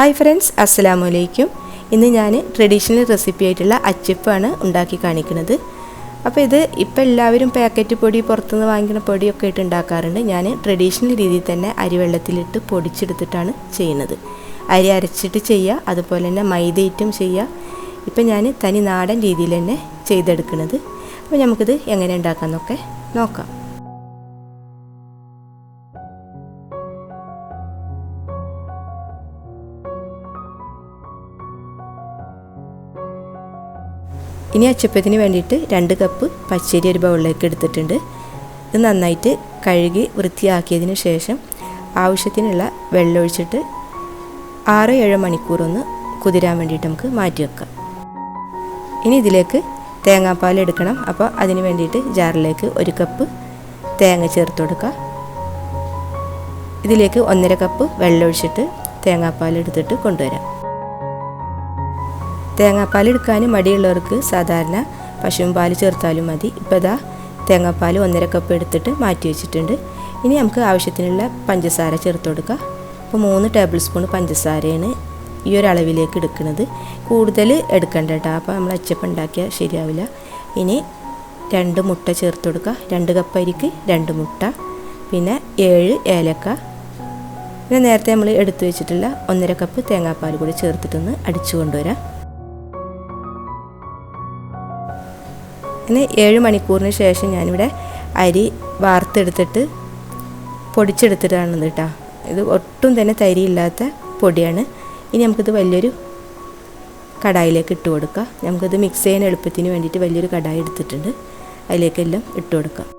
Hi friends, അസ്സലാമു അലൈക്കും. ഇന്ന് ഞാൻ ട്രഡീഷണൽ റെസിപ്പി ആയിട്ടുള്ള അച്ചപ്പാണ് ഉണ്ടാക്കി കാണിക്കുന്നത്. അപ്പോൾ ഇത് ഇപ്പോൾ എല്ലാവരും പാക്കറ്റ് പൊടി പുറത്തുനിന്ന് വാങ്ങിക്കുന്ന പൊടിയൊക്കെ ഇട്ട് ഉണ്ടാക്കാറുണ്ട്. ഞാൻ ട്രഡീഷണൽ രീതിയിൽ തന്നെ അരി വെള്ളത്തിലിട്ട് പൊടിച്ചെടുത്തിട്ടാണ് ചെയ്യുന്നത്. അരി അരച്ചിട്ട് ചെയ്യുക, അതുപോലെ തന്നെ മൈദയിട്ടും ചെയ്യുക. ഇപ്പം ഞാൻ തനി നാടൻ രീതിയിൽ തന്നെ ചെയ്തെടുക്കുന്നത്. അപ്പോൾ നമുക്കിത് എങ്ങനെ ഉണ്ടാക്കാമെന്നൊക്കെ നോക്കാം. ഇനി അച്ചപ്പത്തിന് വേണ്ടിയിട്ട് 2 കപ്പ് പച്ചരി ഒരു ബൗളിലേക്ക് എടുത്തിട്ടുണ്ട്. ഇത് നന്നായിട്ട് കഴുകി വൃത്തിയാക്കിയതിന് ശേഷം ആവശ്യത്തിനുള്ള വെള്ളം ഒഴിച്ചിട്ട് 6-7 മണിക്കൂറൊന്ന് കുതിരാൻ വേണ്ടിയിട്ട് നമുക്ക് മാറ്റി വെക്കാം. ഇനി ഇതിലേക്ക് തേങ്ങാപ്പാൽ എടുക്കണം. അപ്പോൾ അതിന് വേണ്ടിയിട്ട് ജാറിലേക്ക് 1 കപ്പ് തേങ്ങ ചേർത്ത് കൊടുക്കുക. ഇതിലേക്ക് 1.5 കപ്പ് വെള്ളം ഒഴിച്ചിട്ട് തേങ്ങാപ്പാൽ എടുത്തിട്ട് കൊണ്ടുവരാം. തേങ്ങാപ്പാൽ എടുക്കാൻ മടിയുള്ളവർക്ക് സാധാരണ പശുവും പാൽ ചേർത്താലും മതി. ഇപ്പോൾ ഇതാ തേങ്ങാപ്പാൽ 1.5 കപ്പ് എടുത്തിട്ട് മാറ്റി വെച്ചിട്ടുണ്ട്. ഇനി നമുക്ക് ആവശ്യത്തിനുള്ള പഞ്ചസാര ചേർത്ത് കൊടുക്കുക. അപ്പോൾ 3 ടേബിൾ സ്പൂൺ പഞ്ചസാരയാണ് ഈ ഒരു അളവിലേക്ക് എടുക്കുന്നത്. കൂടുതൽ എടുക്കണ്ട കേട്ടോ, അപ്പോൾ നമ്മൾ അച്ചപ്പം ഉണ്ടാക്കിയാൽ ശരിയാവില്ല. ഇനി 2 മുട്ട ചേർത്ത് കൊടുക്കുക. 2 കപ്പ് അരിക്ക് 2 മുട്ട, പിന്നെ 7 ഏലക്ക, പിന്നെ നേരത്തെ നമ്മൾ എടുത്തു വെച്ചിട്ടുള്ള 1.5 കപ്പ് തേങ്ങാപ്പാൽ കൂടി ചേർത്തിട്ടൊന്ന് അടിച്ചു കൊണ്ടുവരാം. പിന്നെ 7 മണിക്കൂറിന് ശേഷം ഞാനിവിടെ അരി വാർത്തെടുത്തിട്ട് പൊടിച്ചെടുത്തിട്ടാണ് കേട്ടോ. ഇത് ഒട്ടും തന്നെ തരിയില്ലാത്ത പൊടിയാണ്. ഇനി നമുക്കിത് വലിയൊരു കടായിലേക്ക് ഇട്ട് കൊടുക്കാം. നമുക്കിത് മിക്സ് ചെയ്യാൻ എളുപ്പത്തിന് വേണ്ടിയിട്ട് വലിയൊരു കടായി എടുത്തിട്ടുണ്ട്. അതിലേക്കെല്ലാം ഇട്ട് കൊടുക്കാം.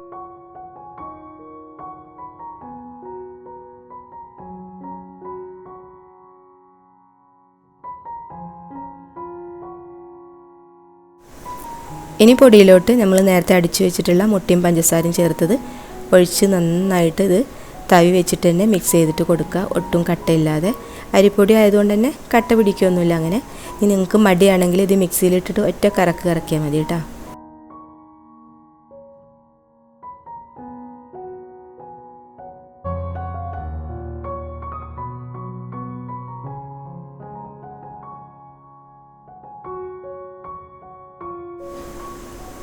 ഇനി പൊടിയിലോട്ട് നമ്മൾ നേരത്തെ അടിച്ചു വെച്ചിട്ടുള്ള മുട്ടയും പഞ്ചസാരയും ചേർത്തത് ഒഴിച്ച് നന്നായിട്ട് ഇത് തവി വെച്ചിട്ട് തന്നെ മിക്സ് ചെയ്തിട്ട് കൊടുക്കുക. ഒട്ടും കട്ടയില്ലാതെ. അരിപ്പൊടി ആയതുകൊണ്ട് തന്നെ കട്ട പിടിക്കുകയൊന്നുമില്ല. അങ്ങനെ ഇനി നിങ്ങൾക്ക് മടിയാണെങ്കിൽ ഇത് മിക്സിയിലിട്ടിട്ട് ഒറ്റ കറക്കിയാൽ മതി കേട്ടോ.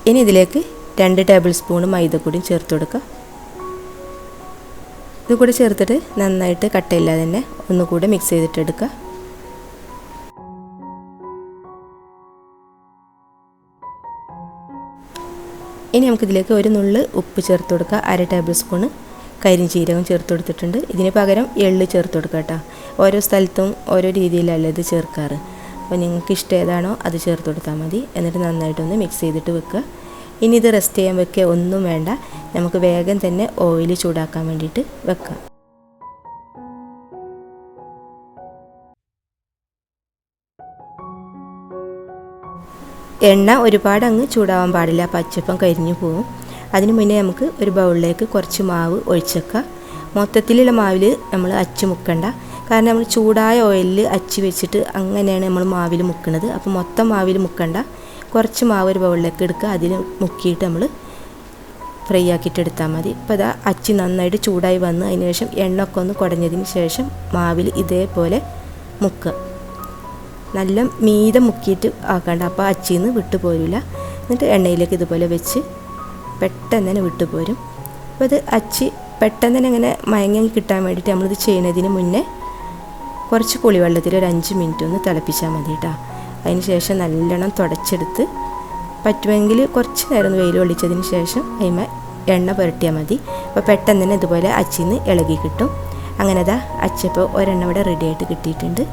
ഇനി ഇതിലേക്ക് 2 ടേബിൾ സ്പൂൺ മൈദപ്പൊടിയും ചേർത്ത് കൊടുക്കുക. ഇത് കൂടെ ചേർത്തിട്ട് നന്നായിട്ട് കട്ടയില്ലാതെ തന്നെ ഒന്നുകൂടെ മിക്സ് ചെയ്തിട്ടെടുക്കുക. ഇനി നമുക്കിതിലേക്ക് ഒരു നുള്ള് ഉപ്പ് ചേർത്ത് കൊടുക്കുക. 1/2 ടേബിൾ സ്പൂൺ കരിഞ്ചീരകം ചേർത്ത് കൊടുത്തിട്ടുണ്ട്. ഇതിന് പകരം എള്ള് ചേർത്ത് കൊടുക്കുക കേട്ടോ. ഓരോ സ്ഥലത്തും ഓരോ രീതിയിലല്ല ഇത് ചേർക്കാറ്. അപ്പോൾ നിങ്ങൾക്ക് ഇഷ്ടം ഏതാണോ അത് ചേർത്ത് കൊടുത്താൽ മതി. എന്നിട്ട് നന്നായിട്ടൊന്ന് മിക്സ് ചെയ്തിട്ട് വെക്കുക. ഇനി ഇത് റെസ്റ്റ് ചെയ്യാൻ വെക്കുക ഒന്നും വേണ്ട. നമുക്ക് വേഗം തന്നെ ഓയിൽ ചൂടാക്കാൻ വേണ്ടിയിട്ട് വെക്കാം. എണ്ണ ഒരുപാട് അങ്ങ് ചൂടാവാൻ പാടില്ല, പച്ചപ്പം കരിഞ്ഞു പോകും. അതിന് മുന്നേ നമുക്ക് ഒരു ബൗളിലേക്ക് കുറച്ച് മാവ് ഒഴിച്ചേക്കാം. മൊത്തത്തിലുള്ള മാവിൽ നമ്മൾ അച്ച് മുക്കണ്ട. കാരണം നമ്മൾ ചൂടായ ഓയിലിൽ അച്ച് വെച്ചിട്ട് അങ്ങനെയാണ് നമ്മൾ മാവിൽ മുക്കുന്നത്. അപ്പോൾ മൊത്തം മാവിൽ മുക്കണ്ട. കുറച്ച് മാവ് ഒരു ബൗളിലേക്ക് എടുക്കുക. അതിൽ മുക്കിയിട്ട് നമ്മൾ ഫ്രൈ ആക്കിയിട്ട് എടുത്താൽ മതി. ഇപ്പോൾ അതാ അച്ച് നന്നായിട്ട് ചൂടായി വന്ന് അതിന് ശേഷം എണ്ണയൊക്കെ ഒന്ന് കുടഞ്ഞതിന് ശേഷം മാവിൽ ഇതേപോലെ മുക്കുക. നല്ല മീതെ മുക്കിയിട്ട് ആക്കണ്ട, അപ്പോൾ അച്ചിൽ നിന്ന് വിട്ടു പോരില്ല. എന്നിട്ട് എണ്ണയിലേക്ക് ഇതുപോലെ വെച്ച് പെട്ടെന്ന് തന്നെ വിട്ടു പോരും. അപ്പോൾ ഇത് അച്ച് പെട്ടെന്ന് തന്നെ ഇങ്ങനെ മയങ്ങി കിട്ടാൻ വേണ്ടിയിട്ട് നമ്മളിത് ചെയ്യുന്നതിന് മുന്നേ കുറച്ച് പുളിവെള്ളത്തിൽ ഒരു 5 മിനിറ്റ് ഒന്ന് തിളപ്പിച്ചാൽ മതി കേട്ടോ. അതിന് ശേഷം നല്ലോണം തുടച്ചെടുത്ത് പറ്റുമെങ്കിൽ കുറച്ച് നേരം വെയിൽ ഒളിച്ചതിന് ശേഷം അതിന്മേൽ എണ്ണ പുരട്ടിയാൽ മതി. അപ്പോൾ പെട്ടെന്ന് തന്നെ ഇതുപോലെ അച്ചിന്ന് ഇളകി കിട്ടും. അങ്ങനെ അതാ അച്ചപ്പോൾ ഒരെണ്ണ ഇവിടെ റെഡി ആയിട്ട് കിട്ടിയിട്ടുണ്ട്.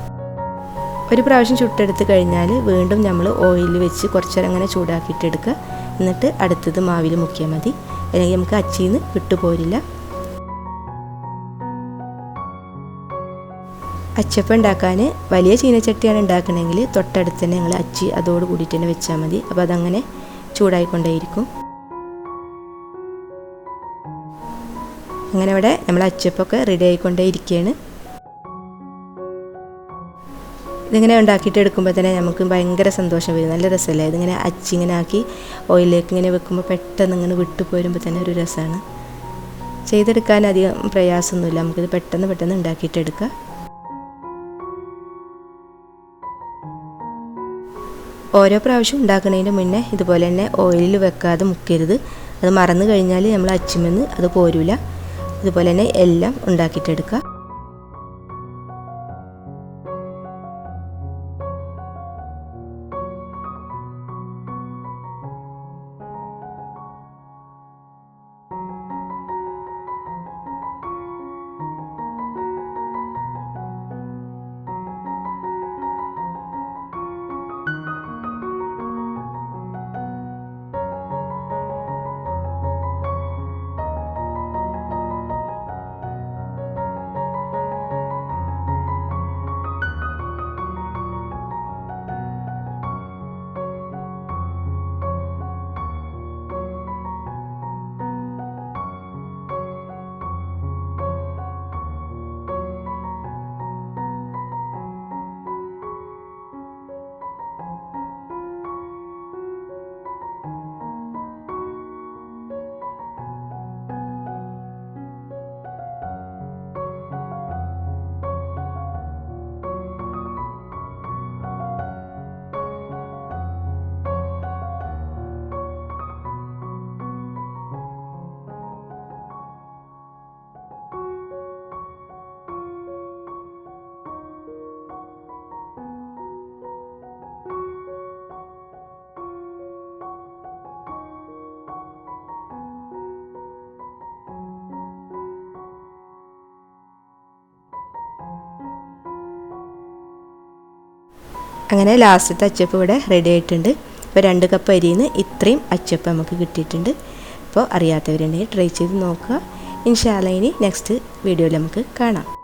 ഒരു പ്രാവശ്യം ചുട്ടെടുത്ത് കഴിഞ്ഞാൽ വീണ്ടും നമ്മൾ ഓയിലിൽ വെച്ച് കുറച്ച് നേരം അങ്ങനെ ചൂടാക്കിയിട്ടെടുക്കുക. എന്നിട്ട് അടുത്തത് മാവിൽ മുക്കിയാൽ മതി. അല്ലെങ്കിൽ നമുക്ക് അച്ചിന്ന് വിട്ടുപോരില്ല. അച്ചപ്പം ഉണ്ടാക്കാൻ വലിയ ചീനച്ചട്ടിയാണ് ഉണ്ടാക്കണമെങ്കിൽ തൊട്ടടുത്ത് തന്നെ നിങ്ങൾ അച്ചി അതോട് കൂടിയിട്ട് തന്നെ വെച്ചാൽ മതി. അപ്പോൾ അതങ്ങനെ ചൂടായിക്കൊണ്ടേയിരിക്കും. അങ്ങനെ ഇവിടെ നമ്മൾ അച്ചപ്പൊക്കെ റെഡി ആയിക്കൊണ്ടേ ഇരിക്കുകയാണ്. ഇതിങ്ങനെ ഉണ്ടാക്കിയിട്ട് എടുക്കുമ്പോൾ തന്നെ നമുക്ക് ഭയങ്കര സന്തോഷം വരും. നല്ല രസമല്ലേ ഇതിങ്ങനെ അച്ചി ഇങ്ങനെ ആക്കി ഓയിലിലേക്ക് ഇങ്ങനെ വെക്കുമ്പോൾ പെട്ടെന്ന് ഇങ്ങനെ വിട്ടു പോരുമ്പോൾ തന്നെ ഒരു രസമാണ്. ചെയ്തെടുക്കാൻ അധികം പ്രയാസമൊന്നുമില്ല. നമുക്കിത് പെട്ടെന്ന് ഉണ്ടാക്കിയിട്ടെടുക്കാം. ഓരോ പ്രാവശ്യം ഉണ്ടാക്കുന്നതിൻ്റെ മുന്നേ ഇതുപോലെ തന്നെ ഓയിലിൽ വെക്കാതെ മുക്കരുത്. അത് മറന്നു കഴിഞ്ഞാൽ നമ്മൾ അച്ചുമെന്ന് അത് പോരില്ല. ഇതുപോലെ തന്നെ എല്ലാം ഉണ്ടാക്കിയിട്ടെടുക്കുക. അങ്ങനെ ലാസ്റ്റത്തെ അച്ചപ്പം ഇവിടെ റെഡി ആയിട്ടുണ്ട്. ഇപ്പോൾ 2 കപ്പ് അരിയിൽ നിന്ന് ഇത്രയും അച്ചപ്പം നമുക്ക് കിട്ടിയിട്ടുണ്ട്. അപ്പോൾ അറിയാത്തവരുണ്ടെങ്കിൽ ട്രൈ ചെയ്ത് നോക്കുക. ഇൻഷാ അല്ലാഹ് ഇനി നെക്സ്റ്റ് വീഡിയോയിൽ നമുക്ക് കാണാം.